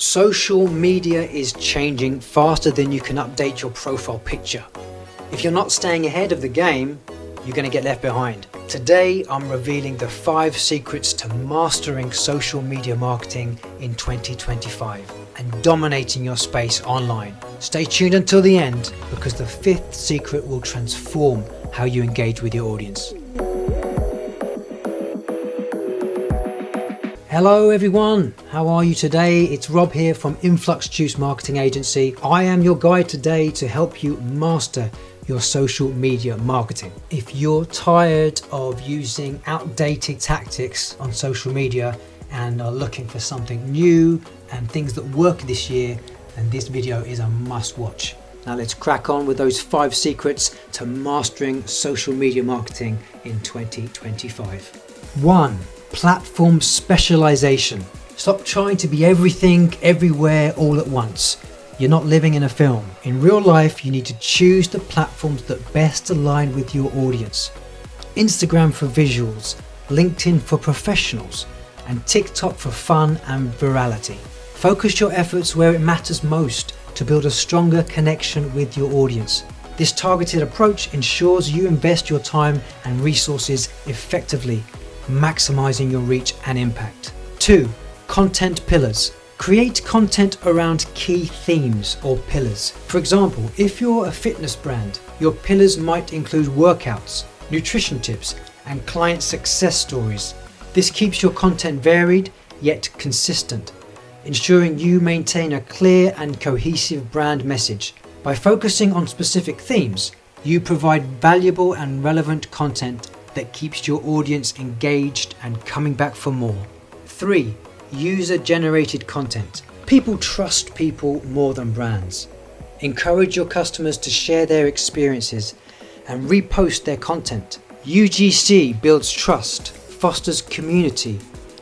Social media is changing faster than you can update your profile picture. If you're not staying ahead of the game, you're going to get left behind. Today, I'm revealing the 5 secrets to mastering social media marketing in 2025 and dominating your space online. Stay tuned until the end because the 5th secret will transform how you engage with your audience. Hello everyone, how are you today? It's Rob here from InfluxJuice Marketing Agency. I am your guide today to help you master your social media marketing. If you're tired of using outdated tactics on social media and are looking for something new and things that work this year, then this video is a must watch. Now let's crack on with those 5 secrets to mastering social media marketing in 2025. 1. Platform specialization. Stop trying to be everything, everywhere, all at once. You're not living in a film. In real life, you need to choose the platforms that best align with your audience. Instagram for visuals, LinkedIn for professionals, and TikTok for fun and virality. Focus your efforts where it matters most to build a stronger connection with your audience. This targeted approach ensures you invest your time and resources effectively, maximizing your reach and impact. 2. Content pillars. Create content around key themes or pillars. For example, if you're a fitness brand, your pillars might include workouts, nutrition tips, and client success stories. This keeps your content varied yet consistent, ensuring you maintain a clear and cohesive brand message. By focusing on specific themes, you provide valuable and relevant content that keeps your audience engaged and coming back for more. 3. User-generated content. People trust people more than brands. Encourage your customers to share their experiences and repost their content. UGC builds trust, fosters community,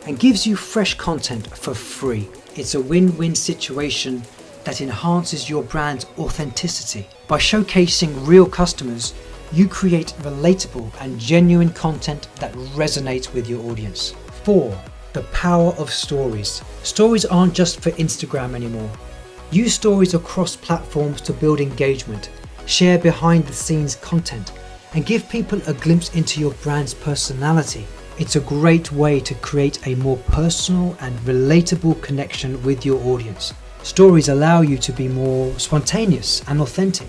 and gives you fresh content for free. It's a win-win situation that enhances your brand's authenticity. By showcasing real customers, you create relatable and genuine content that resonates with your audience. 4. The power of stories. Stories aren't just for Instagram anymore. Use stories across platforms to build engagement, share behind the scenes content, and give people a glimpse into your brand's personality. It's a great way to create a more personal and relatable connection with your audience. Stories allow you to be more spontaneous and authentic,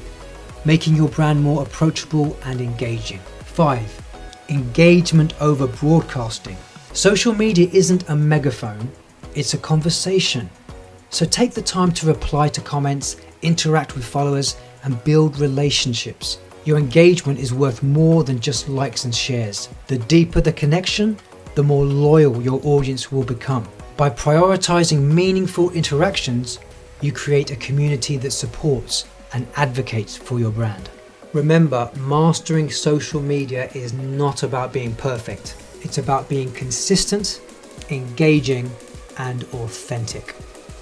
making your brand more approachable and engaging. 5. Engagement over broadcasting. Social media isn't a megaphone, it's a conversation. So take the time to reply to comments, interact with followers, and build relationships. Your engagement is worth more than just likes and shares. The deeper the connection, the more loyal your audience will become. By prioritizing meaningful interactions, you create a community that supports and advocates for your brand. Remember, mastering social media is not about being perfect. It's about being consistent, engaging, and authentic.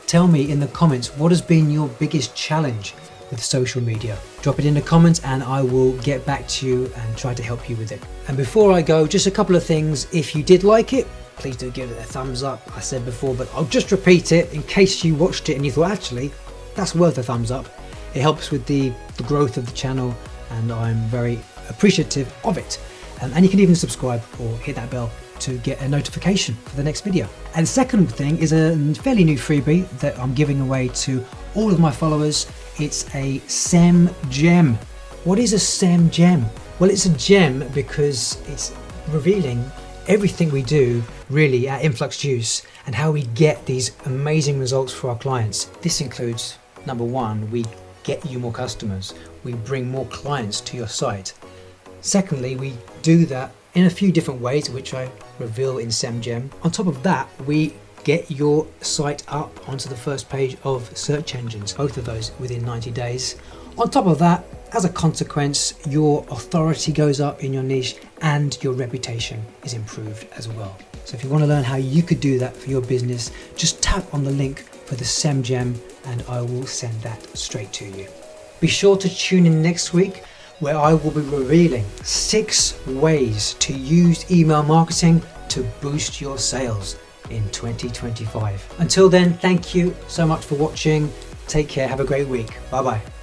Tell me in the comments, what has been your biggest challenge with social media? Drop it in the comments and I will get back to you and try to help you with it. And before I go, just a couple of things. If you did like it, please do give it a thumbs up. I said before, but I'll just repeat it in case you watched it and you thought, actually, that's worth a thumbs up. It helps with the growth of the channel and I'm very appreciative of it. And you can even subscribe or hit that bell to get a notification for the next video. And the second thing is a fairly new freebie that I'm giving away to all of my followers. It's a SEM Gem. What is a SEM Gem? Well, it's a gem because it's revealing everything we do really at InfluxJuice and how we get these amazing results for our clients. This includes, number 1, we get you more customers. We bring more clients to your site. Secondly, we do that in a few different ways, which I reveal in SEM Gem. On top of that, we get your site up onto the first page of search engines, both of those within 90 days. On top of that, as a consequence, your authority goes up in your niche and your reputation is improved as well. So if you want to learn how you could do that for your business, just tap on the link for the SEM Gem and I will send that straight to you. Be sure to tune in next week where I will be revealing 6 ways to use email marketing to boost your sales. in 2025. Until then, thank you so much for watching. Take care. Have a great week. Bye bye.